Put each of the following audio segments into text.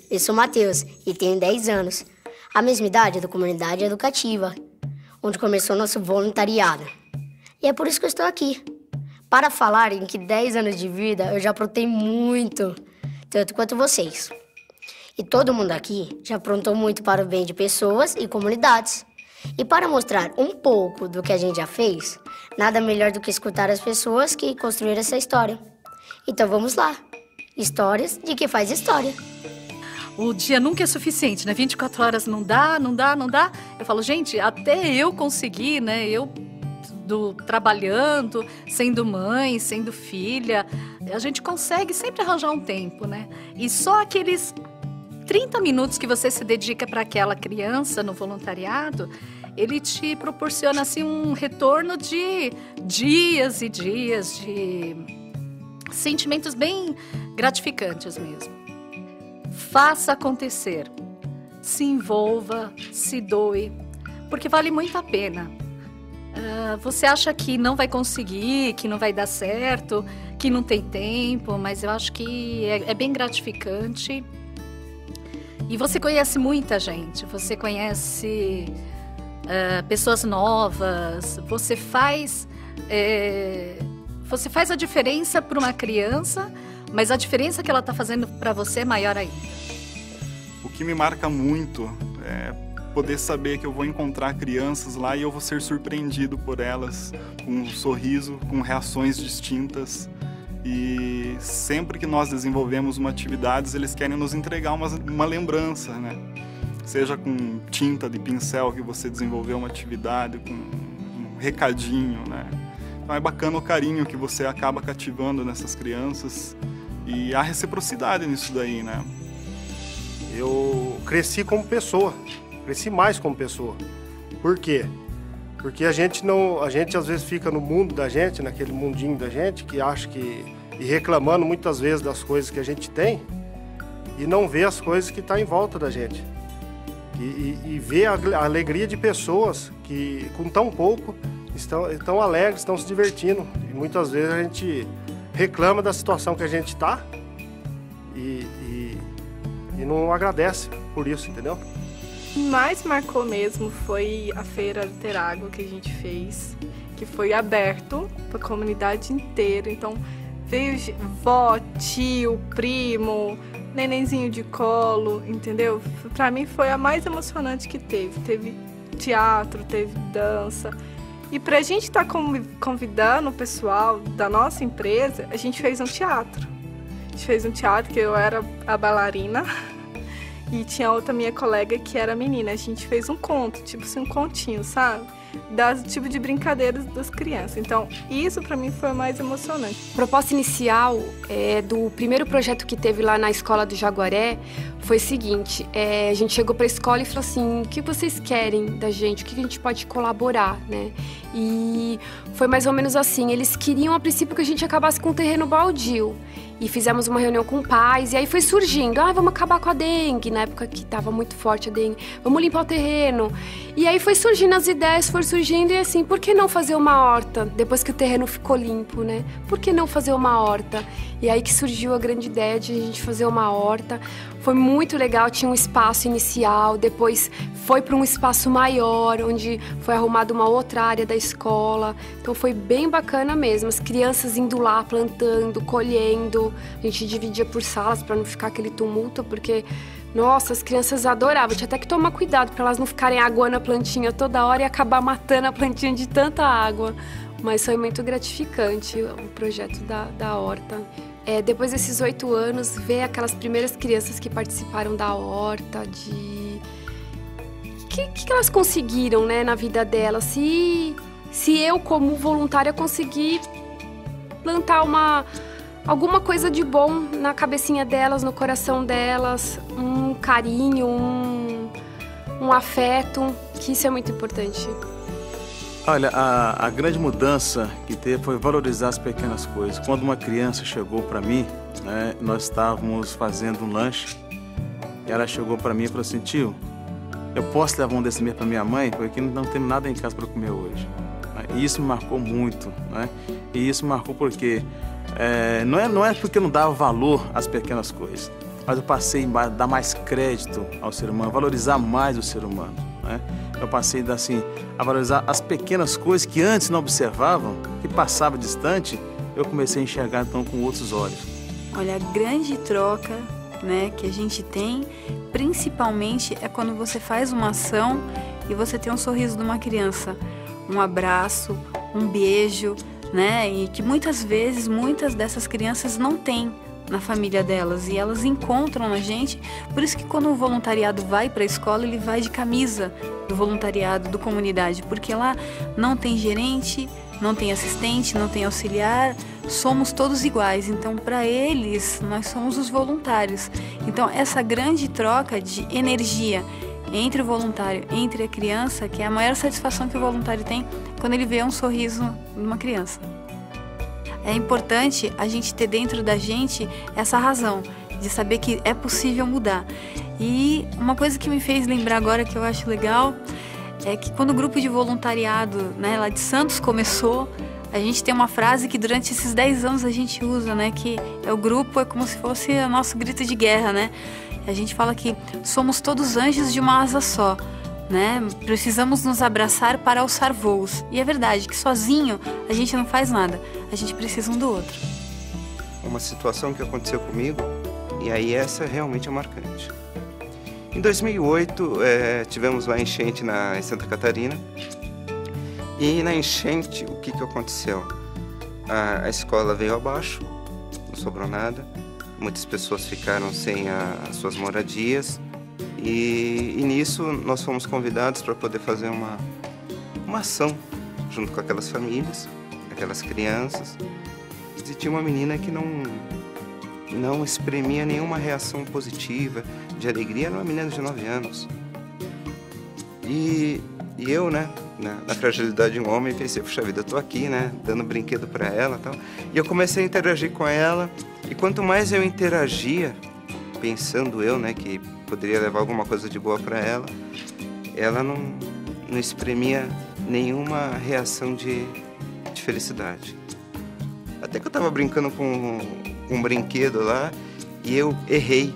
eu sou Matheus e tenho 10 anos. A mesma idade da comunidade educativa, onde começou nosso voluntariado. E é por isso que eu estou aqui. Para falar em que 10 anos de vida eu já aprontei muito, tanto quanto vocês. E todo mundo aqui já aprontou muito para o bem de pessoas e comunidades. E para mostrar um pouco do que a gente já fez, nada melhor do que escutar as pessoas que construíram essa história. Então vamos lá. Histórias de quem faz história. O dia nunca é suficiente, né? 24 horas não dá. Eu falo, gente, até eu consegui, né? Trabalhando, sendo mãe, sendo filha, a gente consegue sempre arranjar um tempo, né? E só aqueles 30 minutos que você se dedica para aquela criança no voluntariado, ele te proporciona, assim, um retorno de dias e dias, de sentimentos bem gratificantes mesmo. Faça acontecer, se envolva, se doe, porque vale muito a pena. Você acha que não vai conseguir, que não vai dar certo, que não tem tempo, mas eu acho que é bem gratificante. E você conhece muita gente, você conhece pessoas novas, você faz a diferença para uma criança, mas a diferença que ela está fazendo para você é maior ainda. O que me marca muito é poder saber que eu vou encontrar crianças lá e eu vou ser surpreendido por elas, com um sorriso, com reações distintas. E sempre que nós desenvolvemos uma atividade, eles querem nos entregar uma lembrança, né? Seja com tinta de pincel que você desenvolveu uma atividade, com um recadinho, né? Então é bacana o carinho que você acaba cativando nessas crianças e a reciprocidade nisso daí, né? Eu cresci como pessoa. Cresci mais como pessoa. Por quê? Porque a gente às vezes fica no mundo da gente, naquele mundinho da gente, que acha que... e reclamando muitas vezes das coisas que a gente tem e não vê as coisas que estão em volta da gente. E vê a alegria de pessoas que, com tão pouco, estão alegres, estão se divertindo. E muitas vezes a gente reclama da situação que a gente está e não agradece por isso, entendeu? O que mais marcou mesmo foi a feira Literágua que a gente fez, que foi aberto para a comunidade inteira. Então veio vó, tio, primo, nenenzinho de colo, entendeu? Para mim foi a mais emocionante que teve. Teve teatro, teve dança. E pra gente estar convidando o pessoal da nossa empresa, a gente fez um teatro. A gente fez um teatro que eu era a bailarina e tinha outra minha colega que era menina. A gente fez um conto, tipo assim, um continho, sabe? Das tipo de brincadeiras das crianças. Então, isso pra mim foi o mais emocionante. A proposta inicial do primeiro projeto que teve lá na escola do Jaguaré foi o seguinte, a gente chegou pra escola e falou assim, o que vocês querem da gente? O que a gente pode colaborar, né? E foi mais ou menos assim, eles queriam a princípio que a gente acabasse com um terreno baldio. E fizemos uma reunião com pais, e aí foi surgindo, vamos acabar com a dengue, na época que estava muito forte a dengue, vamos limpar o terreno. E aí foi surgindo as ideias, foi surgindo, e assim, por que não fazer uma horta, depois que o terreno ficou limpo, né? Por que não fazer uma horta? E aí que surgiu a grande ideia de a gente fazer uma horta. Foi muito legal, tinha um espaço inicial, depois foi para um espaço maior, onde foi arrumada uma outra área da escola. Então foi bem bacana mesmo, as crianças indo lá, plantando, colhendo. A gente dividia por salas para não ficar aquele tumulto, porque, nossa, as crianças adoravam. Tinha até que tomar cuidado para elas não ficarem aguando a plantinha toda hora e acabar matando a plantinha de tanta água. Mas foi muito gratificante o projeto da horta. Depois desses 8 anos, ver aquelas primeiras crianças que participaram da horta, O que elas conseguiram, né, na vida delas? Se eu, como voluntária, conseguir plantar alguma coisa de bom na cabecinha delas, no coração delas, um carinho, um afeto, que isso é muito importante. Olha, a grande mudança que teve foi valorizar as pequenas coisas. Quando uma criança chegou para mim, né, nós estávamos fazendo um lanche, e ela chegou para mim e falou assim, tio, eu posso levar um desse mesmo para minha mãe, porque não temos nada em casa para comer hoje. E isso me marcou muito, né? E isso me marcou porque não é porque eu não dava valor às pequenas coisas, mas eu passei a dar mais crédito ao ser humano, valorizar mais o ser humano, né? Eu passei assim, a valorizar as pequenas coisas que antes não observavam, que passava distante, eu comecei a enxergar então com outros olhos. Olha, a grande troca, né, que a gente tem, principalmente é quando você faz uma ação e você tem um sorriso de uma criança, um abraço, um beijo, né, e que muitas vezes, muitas dessas crianças não têm na família delas e elas encontram na gente. Por isso que quando o voluntariado vai para a escola, ele vai de camisa do voluntariado, do comunidade, porque lá não tem gerente, não tem assistente, não tem auxiliar, somos todos iguais. Então, para eles, nós somos os voluntários. Então, essa grande troca de energia entre o voluntário, entre a criança, que é a maior satisfação que o voluntário tem quando ele vê um sorriso numa criança. É importante a gente ter dentro da gente essa razão de saber que é possível mudar. E uma coisa que me fez lembrar agora, que eu acho legal, é que quando o grupo de voluntariado, né, lá de Santos começou, a gente tem uma frase que durante esses 10 anos a gente usa, né, que o grupo é como se fosse o nosso grito de guerra, né? A gente fala que somos todos anjos de uma asa só, né? Precisamos nos abraçar para alçar voos. E é verdade que sozinho a gente não faz nada, a gente precisa um do outro. Uma situação que aconteceu comigo, e aí essa realmente é marcante. Em 2008, tivemos lá enchente em Santa Catarina. E na enchente, o que aconteceu? A escola veio abaixo, não sobrou nada. Muitas pessoas ficaram sem as suas moradias. E nisso nós fomos convidados para poder fazer uma ação junto com aquelas famílias, aquelas crianças. E tinha uma menina que não exprimia nenhuma reação positiva, de alegria. Era uma menina de 9 anos. E eu, né, na fragilidade de um homem, pensei, puxa vida, eu tô aqui, né, dando brinquedo para ela e tal. E eu comecei a interagir com ela. E quanto mais eu interagia, pensando eu, né, que poderia levar alguma coisa de boa para ela não exprimia nenhuma reação de felicidade. Até que eu tava brincando com um brinquedo lá e eu errei.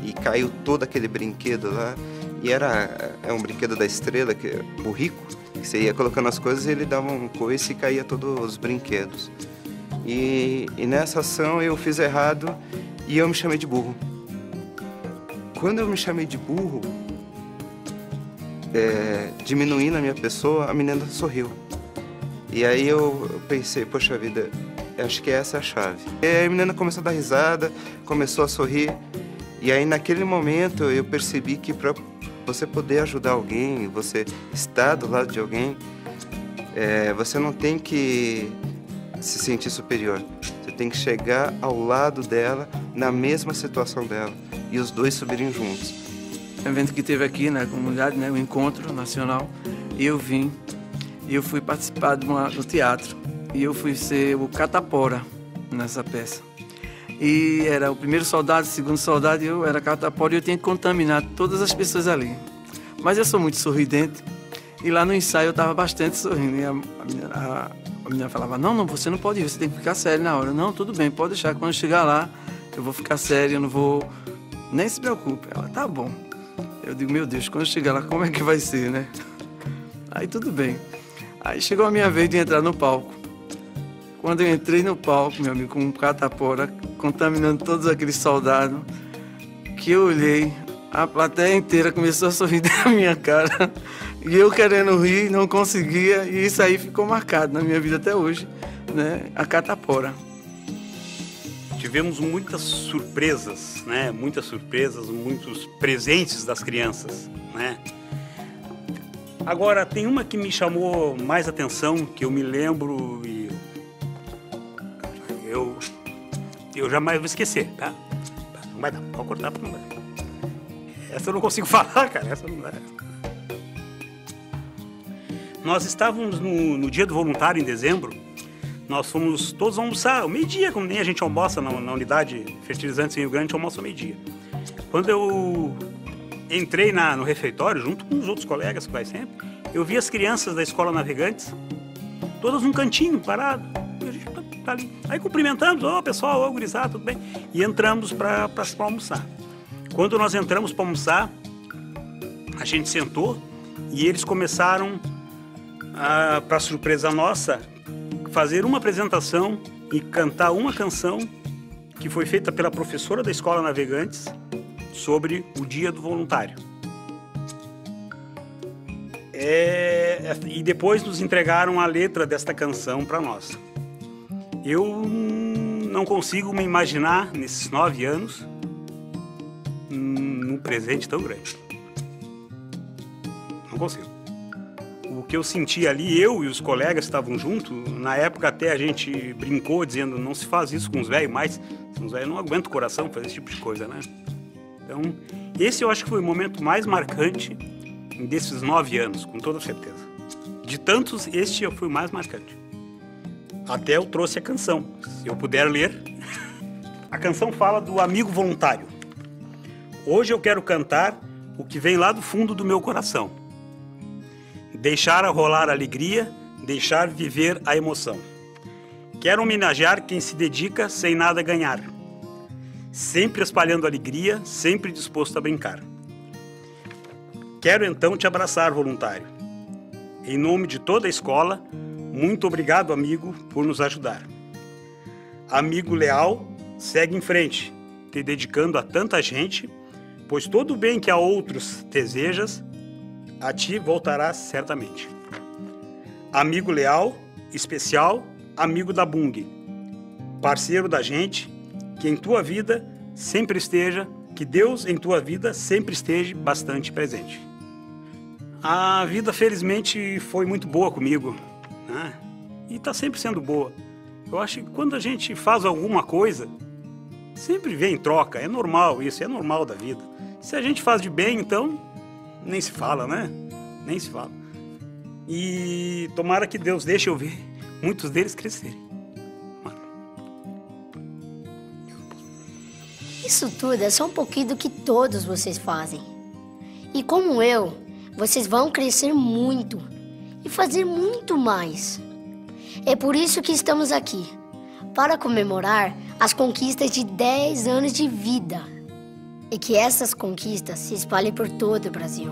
E caiu todo aquele brinquedo lá. E é um brinquedo da estrela, que é o rico, que você ia colocando as coisas e ele dava um coice e caía todos os brinquedos. E nessa ação eu fiz errado e eu me chamei de burro. Quando eu me chamei de burro, diminuindo a minha pessoa, a menina sorriu. E aí eu pensei, poxa vida, acho que essa é a chave. E aí a menina começou a dar risada, começou a sorrir. E aí naquele momento eu percebi que para você poder ajudar alguém, você estar do lado de alguém, você não tem que se sentir superior. Você tem que chegar ao lado dela, na mesma situação dela, e os dois subirem juntos. O evento que teve aqui na comunidade, né, o Encontro Nacional, e eu vim, e eu fui participar do teatro, e eu fui ser o catapora nessa peça. E era o primeiro soldado, o segundo soldado, e eu era catapora e eu tinha que contaminar todas as pessoas ali. Mas eu sou muito sorridente, e lá no ensaio eu estava bastante sorrindo. E a menina falava, não, você não pode ir, você tem que ficar sério na hora. Não, tudo bem, pode deixar, quando chegar lá, eu vou ficar sério, eu não vou... Nem se preocupe. Ela, tá bom. Eu digo, meu Deus, quando chegar lá, como é que vai ser, né? Aí tudo bem. Aí chegou a minha vez de entrar no palco. Quando eu entrei no palco, meu amigo, com um catapora, contaminando todos aqueles soldados, que eu olhei, a plateia inteira começou a sorrir na minha cara, e eu querendo rir, não conseguia, e isso aí ficou marcado na minha vida até hoje, né? A catapora. Tivemos muitas surpresas, né? Muitas surpresas, muitos presentes das crianças, né? Agora, tem uma que me chamou mais atenção, que eu me lembro e eu jamais vou esquecer, tá? Não vai dar, pode cortar porque não vai. Essa eu não consigo falar, cara, essa não dá. Nós estávamos no dia do voluntário, em dezembro, nós fomos todos almoçar, ao meio-dia, como nem a gente almoça na unidade fertilizantes em Rio Grande, almoça ao meio-dia. Quando eu entrei no refeitório, junto com os outros colegas que vai sempre, eu vi as crianças da Escola Navegantes, todas num cantinho, parado. E a gente tá ali. Aí cumprimentamos, pessoal, gurizada, tudo bem? E entramos para almoçar. Quando nós entramos para almoçar, a gente sentou e eles começaram, para surpresa nossa, fazer uma apresentação e cantar uma canção que foi feita pela professora da Escola Navegantes sobre o Dia do Voluntário. E depois nos entregaram a letra desta canção para nós. Eu não consigo me imaginar, nesses 9 anos, num presente tão grande. Não consigo. O que eu senti ali, eu e os colegas estavam juntos, na época até a gente brincou dizendo, não se faz isso com os velhos mais, os velhos não aguentam o coração fazer esse tipo de coisa, né? Então, esse eu acho que foi o momento mais marcante desses 9 anos, com toda certeza. De tantos, este foi o mais marcante. Até eu trouxe a canção, se eu puder ler. A canção fala do amigo voluntário. Hoje eu quero cantar o que vem lá do fundo do meu coração. Deixar rolar a alegria, deixar viver a emoção. Quero homenagear quem se dedica sem nada ganhar. Sempre espalhando alegria, sempre disposto a brincar. Quero então te abraçar, voluntário. Em nome de toda a escola, muito obrigado, amigo, por nos ajudar. Amigo leal, segue em frente, te dedicando a tanta gente, pois todo o bem que a outros desejas, a ti voltará certamente. Amigo leal, especial, amigo da Bung, parceiro da gente, que em tua vida sempre esteja, que Deus em tua vida sempre esteja bastante presente. A vida, felizmente, foi muito boa comigo, né? E está sempre sendo boa. Eu acho que quando a gente faz alguma coisa, sempre vem em troca, é normal isso, é normal da vida. Se a gente faz de bem, então, nem se fala, né? Nem se fala. E tomara que Deus deixe eu ver muitos deles crescerem. Isso tudo é só um pouquinho do que todos vocês fazem. E como eu, vocês vão crescer muito e fazer muito mais. É por isso que estamos aqui, para comemorar as conquistas de 10 anos de vida. E que essas conquistas se espalhem por todo o Brasil.